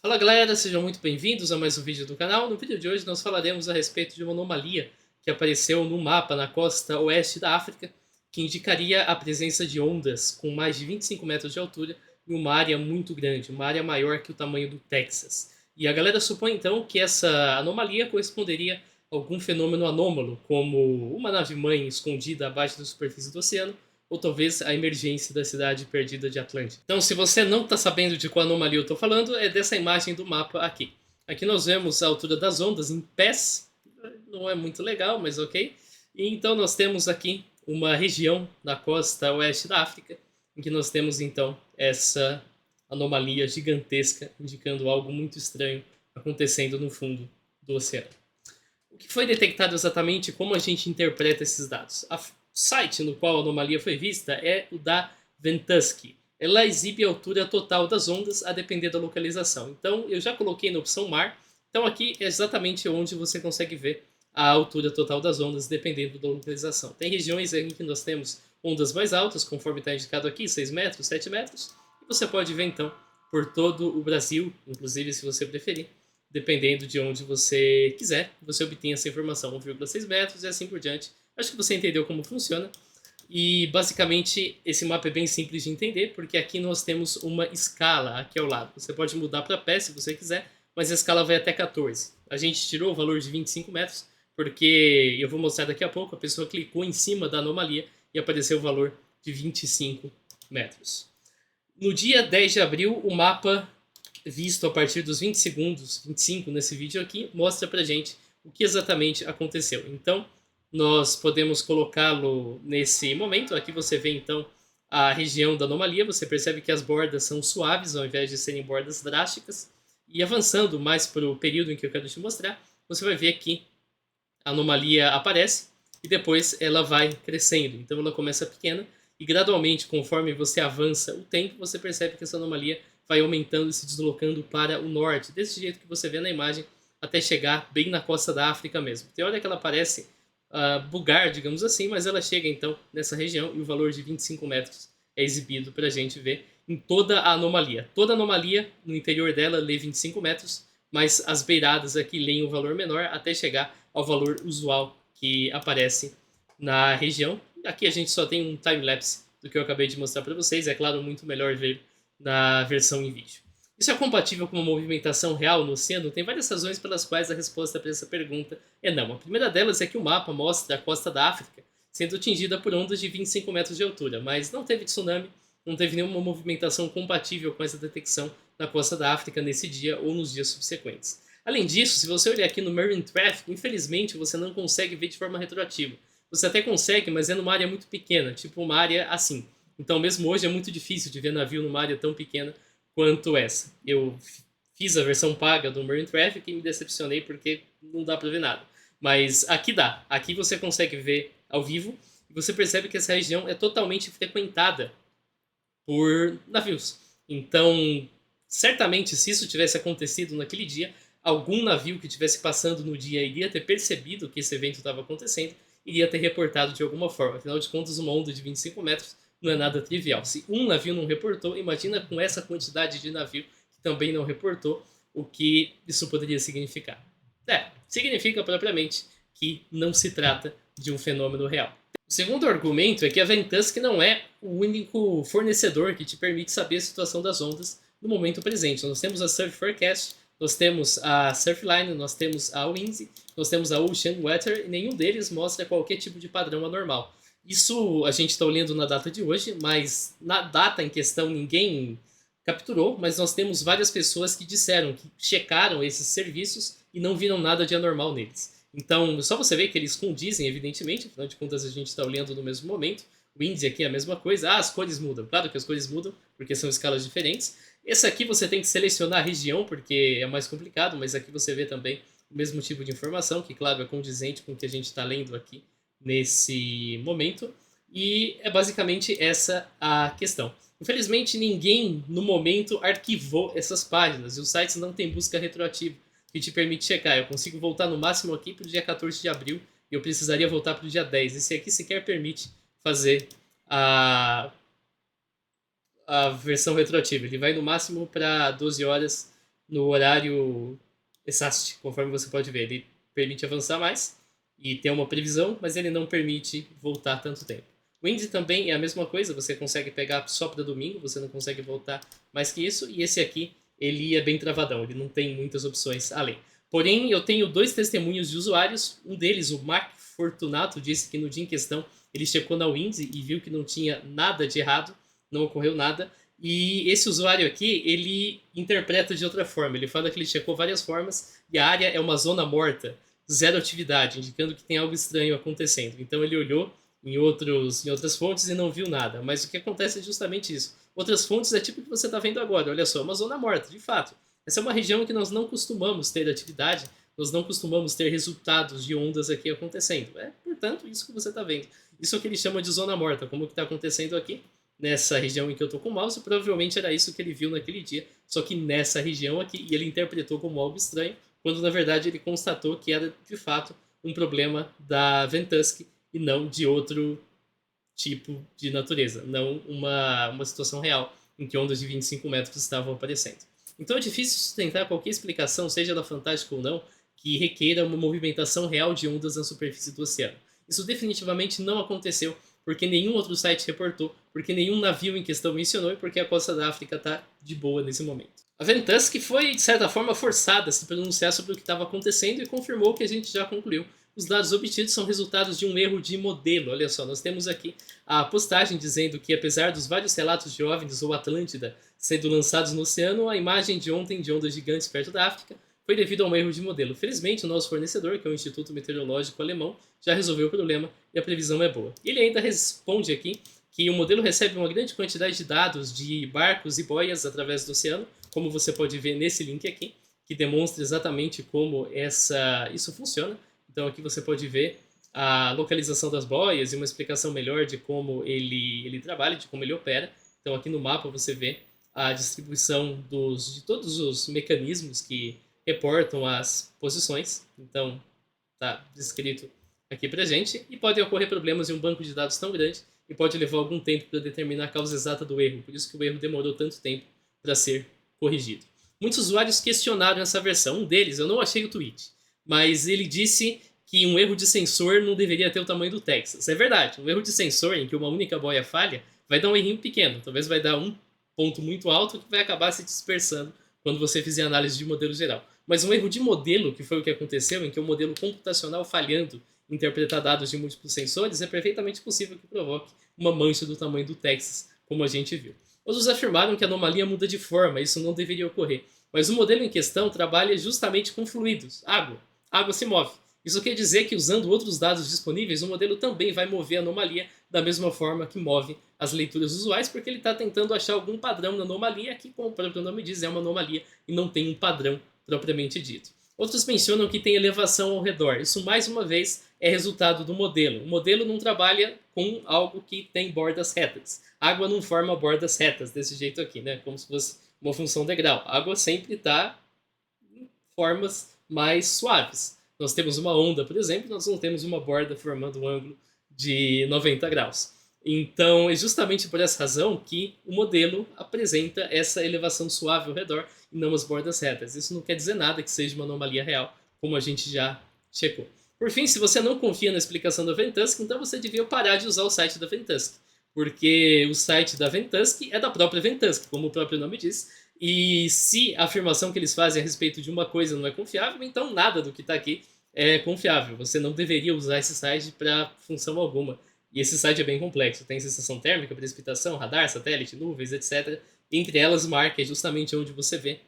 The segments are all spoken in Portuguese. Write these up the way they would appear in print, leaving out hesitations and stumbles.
Fala galera, sejam muito bem-vindos a mais um vídeo do canal. No vídeo de hoje nós falaremos a respeito de uma anomalia que apareceu no mapa na costa oeste da África, que indicaria a presença de ondas com mais de 25 metros de altura em uma área muito grande, uma área maior que o tamanho do Texas. E a galera supõe então que essa anomalia corresponderia a algum fenômeno anômalo, como uma nave-mãe escondida abaixo da superfície do oceano, ou talvez a emergência da cidade perdida de Atlântida. Então, se você não está sabendo de qual anomalia eu estou falando, é dessa imagem do mapa aqui. Aqui nós vemos a altura das ondas em pés, não é muito legal, mas ok. E então nós temos aqui uma região na costa oeste da África, em que nós temos então essa anomalia gigantesca, indicando algo muito estranho acontecendo no fundo do oceano. O que foi detectado exatamente, como a gente interpreta esses dados? O site no qual a anomalia foi vista é o da Ventusky. Ela exibe a altura total das ondas a depender da localização. Então, eu já coloquei na opção mar. Então, aqui é exatamente onde você consegue ver a altura total das ondas, dependendo da localização. Tem regiões em que nós temos ondas mais altas, conforme está indicado aqui, 6 metros, 7 metros. E você pode ver, então, por todo o Brasil, inclusive se você preferir, dependendo de onde você quiser, você obtém essa informação, 1,6 metros e assim por diante. Acho que você entendeu como funciona. E basicamente esse mapa é bem simples de entender, porque aqui nós temos uma escala aqui ao lado. Você pode mudar para pé se você quiser, mas a escala vai até 14. A gente tirou o valor de 25 metros, porque eu vou mostrar daqui a pouco, a pessoa clicou em cima da anomalia e apareceu o valor de 25 metros. No dia 10 de abril, o mapa visto a partir dos 20 segundos, 25 nesse vídeo aqui, mostra pra gente o que exatamente aconteceu. Então, nós podemos colocá-lo nesse momento. Aqui você vê então a região da anomalia, você percebe que as bordas são suaves ao invés de serem bordas drásticas. E avançando mais para o período em que eu quero te mostrar, você vai ver que a anomalia aparece e depois ela vai crescendo. Então ela começa pequena e gradualmente, conforme você avança o tempo, você percebe que essa anomalia vai aumentando e se deslocando para o norte, desse jeito que você vê na imagem, até chegar bem na costa da África mesmo. Tem hora que ela parece bugar, digamos assim, mas ela chega então nessa região e o valor de 25 metros é exibido para a gente ver em toda a anomalia. Toda a anomalia, no interior dela, lê 25 metros, mas as beiradas aqui leem um valor menor até chegar ao valor usual que aparece na região. Aqui a gente só tem um time-lapse do que eu acabei de mostrar para vocês, é claro, muito melhor ver na versão em vídeo. Isso é compatível com uma movimentação real no oceano? Tem várias razões pelas quais a resposta para essa pergunta é não. A primeira delas é que o mapa mostra a costa da África sendo atingida por ondas de 25 metros de altura, mas não teve tsunami, não teve nenhuma movimentação compatível com essa detecção na costa da África nesse dia ou nos dias subsequentes. Além disso, se você olhar aqui no Marine Traffic, infelizmente você não consegue ver de forma retroativa. Você até consegue, mas é numa área muito pequena, tipo uma área assim. Então, mesmo hoje é muito difícil de ver navio numa área tão pequena quanto essa. Eu fiz a versão paga do Marine Traffic e me decepcionei porque não dá para ver nada. Mas aqui dá. Aqui você consegue ver ao vivo e você percebe que essa região é totalmente frequentada por navios. Então, certamente, se isso tivesse acontecido naquele dia, algum navio que estivesse passando no dia iria ter percebido que esse evento estava acontecendo, iria ter reportado de alguma forma. Afinal de contas, uma onda de 25 metros não é nada trivial. Se um navio não reportou, imagina com essa quantidade de navio que também não reportou, o que isso poderia significar. Significa propriamente que não se trata de um fenômeno real. O segundo argumento é que a Ventusk não é o único fornecedor que te permite saber a situação das ondas no momento presente. Nós temos a Surf Forecast, nós temos a Surfline, nós temos a Windsy, nós temos a Ocean Weather, e nenhum deles mostra qualquer tipo de padrão anormal. Isso a gente está olhando na data de hoje, mas na data em questão ninguém capturou, mas nós temos várias pessoas que disseram que checaram esses serviços e não viram nada de anormal neles. Então, só você ver que eles condizem, evidentemente, afinal de contas a gente está olhando no mesmo momento. O Windy aqui é a mesma coisa. As cores mudam. Claro que as cores mudam, porque são escalas diferentes. Esse aqui você tem que selecionar a região, porque é mais complicado, mas aqui você vê também o mesmo tipo de informação, que, claro, é condizente com o que a gente está lendo aqui nesse momento. E é basicamente essa a questão. Infelizmente, ninguém, no momento, arquivou essas páginas, e os sites não têm busca retroativa que te permite checar. Eu consigo voltar no máximo aqui para o dia 14 de abril e eu precisaria voltar para o dia 10. Esse aqui sequer permite fazer a versão retroativa. Ele vai no máximo para 12 horas no horário ESAST, conforme você pode ver. Ele permite avançar mais e ter uma previsão, mas ele não permite voltar tanto tempo. O Indy também é a mesma coisa, você consegue pegar só para domingo, você não consegue voltar mais que isso, e esse aqui, ele é bem travadão, ele não tem muitas opções além. Porém, eu tenho dois testemunhos de usuários, um deles, o Mark Fortunato, disse que no dia em questão ele checou na Windy e viu que não tinha nada de errado, não ocorreu nada, e esse usuário aqui, ele interpreta de outra forma, ele fala que ele checou várias formas e a área é uma zona morta, zero atividade, indicando que tem algo estranho acontecendo. Então ele olhou em outras fontes e não viu nada. Mas o que acontece é justamente isso. Outras fontes é tipo o que você está vendo agora. Olha só, é uma zona morta, de fato. Essa é uma região que nós não costumamos ter atividade, nós não costumamos ter resultados de ondas aqui acontecendo. É, portanto, isso que você está vendo. Isso é o que ele chama de zona morta, como que está acontecendo aqui, nessa região em que eu estou com o mouse, provavelmente era isso que ele viu naquele dia, só que nessa região aqui, e ele interpretou como algo estranho, quando na verdade ele constatou que era de fato um problema da Ventusky e não de outro tipo de natureza, não uma situação real em que ondas de 25 metros estavam aparecendo. Então é difícil sustentar qualquer explicação, seja ela fantástica ou não, que requeira uma movimentação real de ondas na superfície do oceano. Isso definitivamente não aconteceu, porque nenhum outro site reportou, porque nenhum navio em questão mencionou e porque a costa da África está de boa nesse momento. A Ventusky foi, de certa forma, forçada a se pronunciar sobre o que estava acontecendo e confirmou o que a gente já concluiu. Os dados obtidos são resultados de um erro de modelo. Olha só, nós temos aqui a postagem dizendo que, apesar dos vários relatos de OVNIs ou Atlântida sendo lançados no oceano, a imagem de ontem de ondas gigantes perto da África foi devido a um erro de modelo. Felizmente, o nosso fornecedor, que é o Instituto Meteorológico Alemão, já resolveu o problema e a previsão é boa. E ele ainda responde aqui que o modelo recebe uma grande quantidade de dados de barcos e boias através do oceano, como você pode ver nesse link aqui, que demonstra exatamente como isso funciona. Então aqui você pode ver a localização das boias e uma explicação melhor de como ele trabalha, de como ele opera. Então aqui no mapa você vê a distribuição de todos os mecanismos que reportam as posições. Então está descrito aqui para gente. E podem ocorrer problemas em um banco de dados tão grande e pode levar algum tempo para determinar a causa exata do erro. Por isso que o erro demorou tanto tempo para ser corrigido. Muitos usuários questionaram essa versão. Um deles, eu não achei o tweet, mas ele disse que um erro de sensor não deveria ter o tamanho do Texas. É verdade, um erro de sensor em que uma única boia falha vai dar um errinho pequeno, talvez vai dar um ponto muito alto que vai acabar se dispersando quando você fizer análise de modelo geral. Mas um erro de modelo, que foi o que aconteceu, em que o modelo computacional falhando em interpretar dados de múltiplos sensores, é perfeitamente possível que provoque uma mancha do tamanho do Texas, como a gente viu. Outros afirmaram que a anomalia muda de forma, isso não deveria ocorrer. Mas o modelo em questão trabalha justamente com fluidos, água. A água se move. Isso quer dizer que, usando outros dados disponíveis, o modelo também vai mover a anomalia da mesma forma que move as leituras usuais, porque ele está tentando achar algum padrão na anomalia, que, como o próprio nome diz, é uma anomalia e não tem um padrão propriamente dito. Outros mencionam que tem elevação ao redor. Isso, mais uma vez, é resultado do modelo. O modelo não trabalha com algo que tem bordas retas. A água não forma bordas retas desse jeito aqui, né? Como se fosse uma função degrau. A água sempre está em formas mais suaves. Nós temos uma onda, por exemplo, nós não temos uma borda formando um ângulo de 90 graus. Então, é justamente por essa razão que o modelo apresenta essa elevação suave ao redor e não as bordas retas. Isso não quer dizer nada que seja uma anomalia real, como a gente já checou. Por fim, se você não confia na explicação da Ventusky, então você devia parar de usar o site da Ventusky, porque o site da Ventusky é da própria Ventusky, como o próprio nome diz, e se a afirmação que eles fazem a respeito de uma coisa não é confiável, então nada do que está aqui é confiável. Você não deveria usar esse site para função alguma. E esse site é bem complexo. Tem sensação térmica, precipitação, radar, satélite, nuvens, etc. Entre elas, mar, que é justamente onde você vê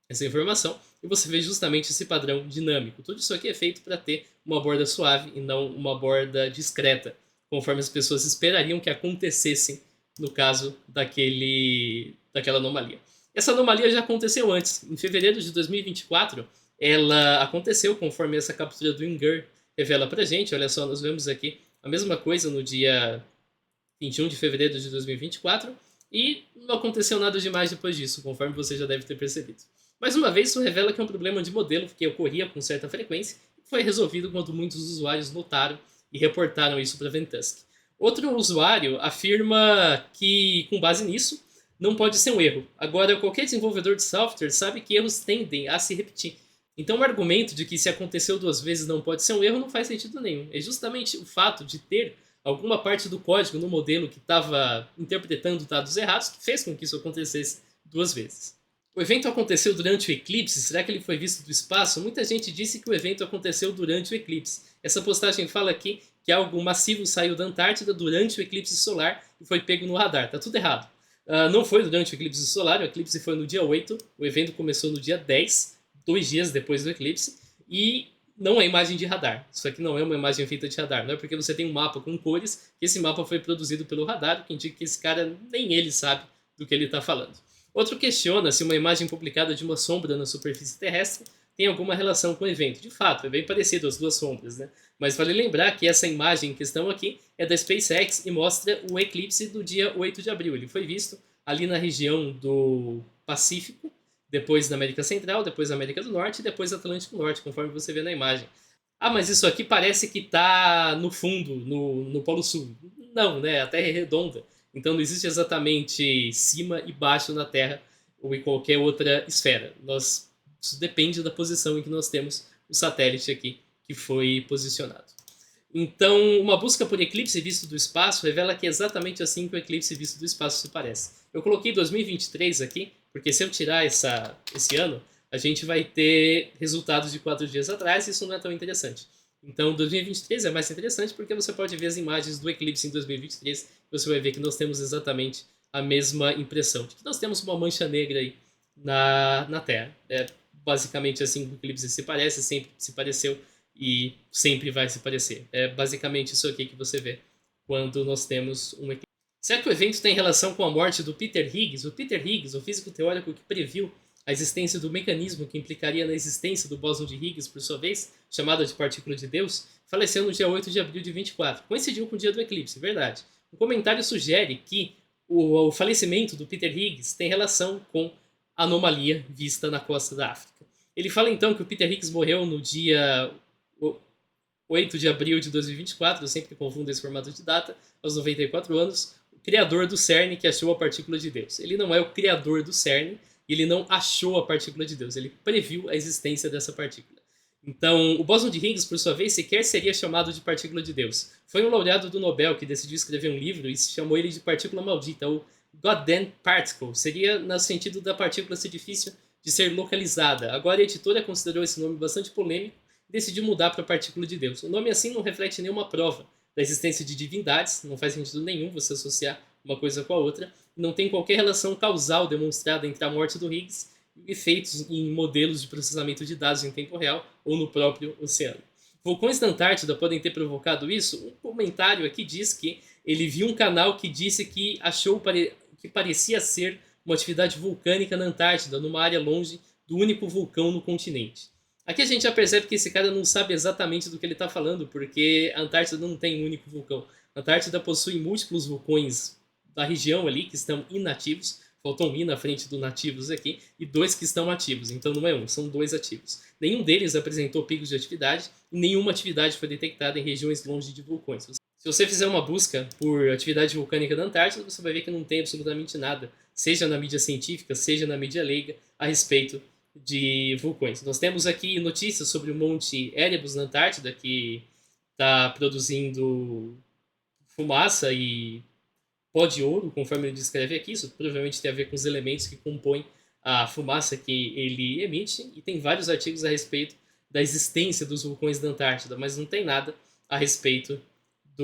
essa informação. E você vê justamente esse padrão dinâmico. Tudo isso aqui é feito para ter uma borda suave e não uma borda discreta, conforme as pessoas esperariam que acontecessem no caso daquela anomalia. Essa anomalia já aconteceu antes. Em fevereiro de 2024, ela aconteceu conforme essa captura do Inger revela pra gente. Olha só, nós vemos aqui a mesma coisa no dia 21 de fevereiro de 2024 e não aconteceu nada demais depois disso, conforme você já deve ter percebido. Mais uma vez, isso revela que é um problema de modelo que ocorria com certa frequência e foi resolvido quando muitos usuários notaram e reportaram isso para a Ventusky. Outro usuário afirma que, com base nisso, não pode ser um erro. Agora, qualquer desenvolvedor de software sabe que erros tendem a se repetir. Então, o argumento de que se aconteceu 2 vezes não pode ser um erro não faz sentido nenhum. É justamente o fato de ter alguma parte do código no modelo que estava interpretando dados errados que fez com que isso acontecesse 2 vezes. O evento aconteceu durante o eclipse? Será que ele foi visto do espaço? Muita gente disse que o evento aconteceu durante o eclipse. Essa postagem fala aqui que algo massivo saiu da Antártida durante o eclipse solar e foi pego no radar. Tá tudo errado. Não foi durante o eclipse solar, o eclipse foi no dia 8, o evento começou no dia 10, 2 dias depois do eclipse, e não é imagem de radar. Isso aqui não é uma imagem feita de radar, não é porque você tem um mapa com cores que esse mapa foi produzido pelo radar, o que indica que esse cara nem ele sabe do que ele está falando. Outro questiona se uma imagem publicada de uma sombra na superfície terrestre tem alguma relação com o evento. De fato, é bem parecido as duas sombras, né? Mas vale lembrar que essa imagem em questão aqui é da SpaceX e mostra o eclipse do dia 8 de abril. Ele foi visto ali na região do Pacífico, depois da América Central, depois da América do Norte e depois do Atlântico Norte, conforme você vê na imagem. Ah, mas isso aqui parece que está no fundo, no Polo Sul. Não, né? A Terra é redonda. Então não existe exatamente cima e baixo na Terra ou em qualquer outra esfera. Isso depende da posição em que nós temos o satélite aqui que foi posicionado. Então, uma busca por eclipse visto do espaço revela que é exatamente assim que o eclipse visto do espaço se parece. Eu coloquei 2023 aqui, porque se eu tirar esse ano, a gente vai ter resultados de 4 dias atrás e isso não é tão interessante. Então, 2023 é mais interessante porque você pode ver as imagens do eclipse em 2023 e você vai ver que nós temos exatamente a mesma impressão, de que nós temos uma mancha negra aí na Terra. É basicamente assim que o eclipse se parece, sempre se pareceu e sempre vai se parecer. É basicamente isso aqui que você vê quando nós temos um eclipse. Será que o evento tem relação com a morte do Peter Higgs? O Peter Higgs, o físico teórico que previu a existência do mecanismo que implicaria na existência do bóson de Higgs, por sua vez, chamada de partícula de Deus, faleceu no dia 8 de abril de 24. Coincidiu com o dia do eclipse, verdade. O comentário sugere que o falecimento do Peter Higgs tem relação com a anomalia vista na costa da África. Ele fala então que o Peter Higgs morreu no dia 8 de abril de 2024, eu sempre confundo esse formato de data, aos 94 anos, o criador do CERN que achou a partícula de Deus. Ele não é o criador do CERN, ele não achou a partícula de Deus, ele previu a existência dessa partícula. Então, o bóson de Higgs, por sua vez, sequer seria chamado de partícula de Deus. Foi um laureado do Nobel que decidiu escrever um livro e chamou ele de partícula maldita, ou Goddamn Particle. Seria no sentido da partícula ser difícil de ser localizada. Agora a editora considerou esse nome bastante polêmico e decidiu mudar para partícula de Deus. O nome assim não reflete nenhuma prova da existência de divindades, não faz sentido nenhum você associar uma coisa com a outra, não tem qualquer relação causal demonstrada entre a morte do Higgs e efeitos em modelos de processamento de dados em tempo real ou no próprio oceano. Vulcões da Antártida podem ter provocado isso? Um comentário aqui diz que ele viu um canal que disse que achou que parecia ser uma atividade vulcânica na Antártida, numa área longe do único vulcão no continente. Aqui a gente já percebe que esse cara não sabe exatamente do que ele está falando, porque a Antártida não tem um único vulcão. A Antártida possui múltiplos vulcões da região ali que estão inativos, faltou um i na frente do nativos aqui, e 2 que estão ativos, então não é um, são 2 ativos. Nenhum deles apresentou picos de atividade e nenhuma atividade foi detectada em regiões longe de vulcões. Se você fizer uma busca por atividade vulcânica da Antártida, você vai ver que não tem absolutamente nada, seja na mídia científica, seja na mídia leiga, a respeito de vulcões. Nós temos aqui notícias sobre o Monte Erebus na Antártida, que está produzindo fumaça e pó de ouro, conforme ele descreve aqui. Isso provavelmente tem a ver com os elementos que compõem a fumaça que ele emite, e tem vários artigos a respeito da existência dos vulcões da Antártida, mas não tem nada a respeito de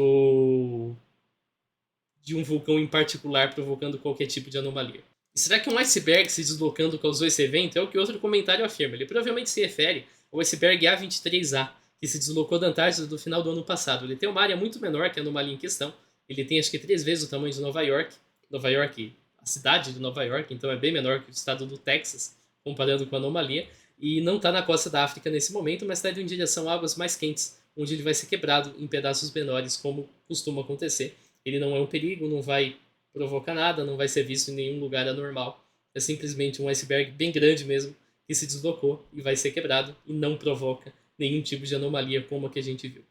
um vulcão em particular provocando qualquer tipo de anomalia. E será que um iceberg se deslocando causou esse evento? É o que outro comentário afirma. Ele provavelmente se refere ao iceberg A23A, que se deslocou da Antártida no final do ano passado. Ele tem uma área muito menor que a anomalia em questão. Ele tem acho que 3 vezes o tamanho de Nova York. Nova York, a cidade de Nova York, então é bem menor que o estado do Texas, comparando com a anomalia. E não está na costa da África nesse momento, mas está indo em direção a águas mais quentes, onde ele vai ser quebrado em pedaços menores, como costuma acontecer. Ele não é um perigo, não vai provocar nada, não vai ser visto em nenhum lugar anormal. É simplesmente um iceberg bem grande mesmo, que se deslocou e vai ser quebrado e não provoca nenhum tipo de anomalia como a que a gente viu.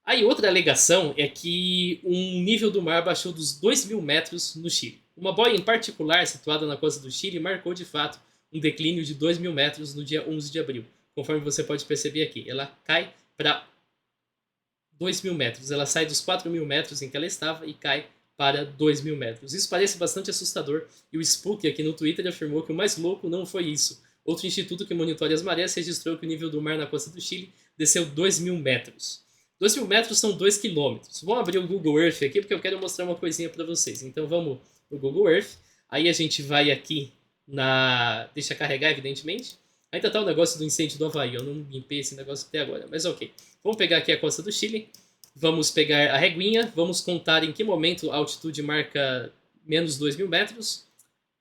Aí outra alegação é que um nível do mar baixou dos 2.000 metros no Chile. Uma boia em particular, situada na costa do Chile, marcou de fato um declínio de 2.000 metros no dia 11 de abril. Conforme você pode perceber aqui, ela cai para 2.000 metros. Ela sai dos 4.000 metros em que ela estava e cai para 2.000 metros. Isso parece bastante assustador e o Spook aqui no Twitter afirmou que o mais louco não foi isso. Outro instituto que monitora as marés registrou que o nível do mar na costa do Chile desceu 2.000 metros. 2.000 metros são 2 quilômetros. Vamos abrir o Google Earth aqui porque eu quero mostrar uma coisinha para vocês. Então vamos no Google Earth. Aí a gente vai aqui na... Deixa carregar, evidentemente. Ainda tá o negócio do incêndio do Havaí. Eu não limpei esse negócio até agora, mas ok. Vamos pegar aqui a costa do Chile. Vamos pegar a reguinha. Vamos contar em que momento a altitude marca menos 2.000 metros.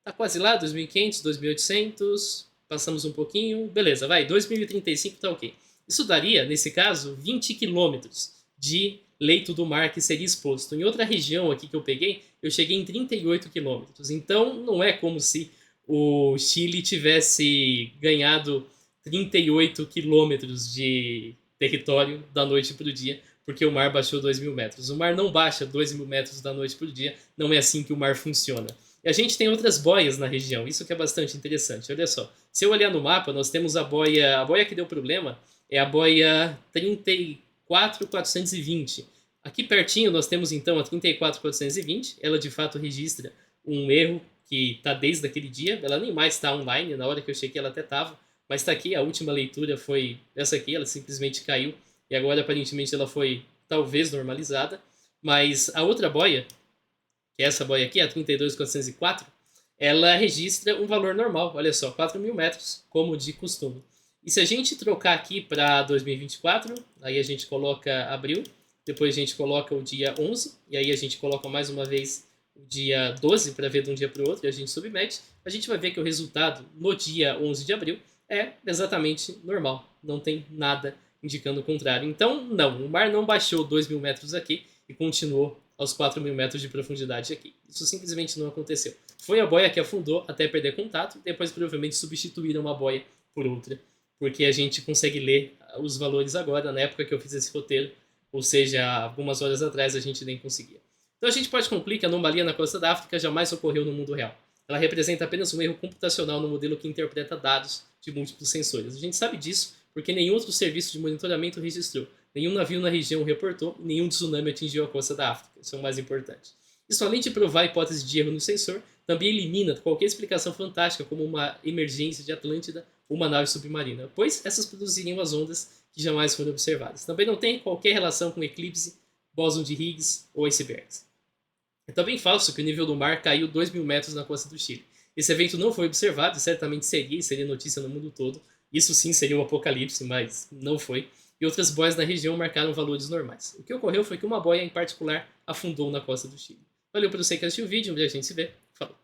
Tá quase lá, 2.500, 2.800. Passamos um pouquinho. Beleza, vai. 2.035 tá ok. Isso daria, nesse caso, 20 quilômetros de leito do mar que seria exposto. Em outra região aqui que eu peguei, eu cheguei em 38 quilômetros. Então, não é como se o Chile tivesse ganhado 38 quilômetros de território da noite para o dia, porque o mar baixou 2.000 metros. O mar não baixa 2.000 metros da noite para o dia, não é assim que o mar funciona. E a gente tem outras boias na região, isso que é bastante interessante. Olha só, se eu olhar no mapa, nós temos a boia que deu problema, é a boia 34.420. Aqui pertinho nós temos então a 34.420, ela de fato registra um erro que está desde aquele dia, ela nem mais está online, na hora que eu chequei ela até estava, mas está aqui, a última leitura foi essa aqui, ela simplesmente caiu, e agora aparentemente ela foi talvez normalizada, mas a outra boia, que é essa boia aqui, a 32.404, ela registra um valor normal, olha só, 4.000 metros, como de costume. E se a gente trocar aqui para 2024, aí a gente coloca abril, depois a gente coloca o dia 11, e aí a gente coloca mais uma vez o dia 12 para ver de um dia para o outro, e a gente submete, a gente vai ver que o resultado no dia 11 de abril é exatamente normal, não tem nada indicando o contrário. Então, não, o mar não baixou 2.000 metros aqui e continuou aos 4.000 metros de profundidade aqui. Isso simplesmente não aconteceu. Foi a boia que afundou até perder contato, depois provavelmente substituíram uma boia por outra, porque a gente consegue ler os valores agora, na época que eu fiz esse roteiro, ou seja, algumas horas atrás a gente nem conseguia. Então a gente pode concluir que a anomalia na costa da África jamais ocorreu no mundo real. Ela representa apenas um erro computacional no modelo que interpreta dados de múltiplos sensores. A gente sabe disso porque nenhum outro serviço de monitoramento registrou, nenhum navio na região reportou, nenhum tsunami atingiu a costa da África. Isso é o mais importante. Isso, além de provar a hipótese de erro no sensor, também elimina qualquer explicação fantástica como uma emergência de Atlântida ou uma nave submarina, pois essas produziriam as ondas que jamais foram observadas. Também não tem qualquer relação com eclipse, bóson de Higgs ou icebergs. É também falso que o nível do mar caiu 2.000 metros na costa do Chile. Esse evento não foi observado e certamente seria notícia no mundo todo. Isso sim seria um apocalipse, mas não foi. E outras boias na região marcaram valores normais. O que ocorreu foi que uma boia em particular afundou na costa do Chile. Valeu por você que assistiu o vídeo, onde a gente se vê. Falou!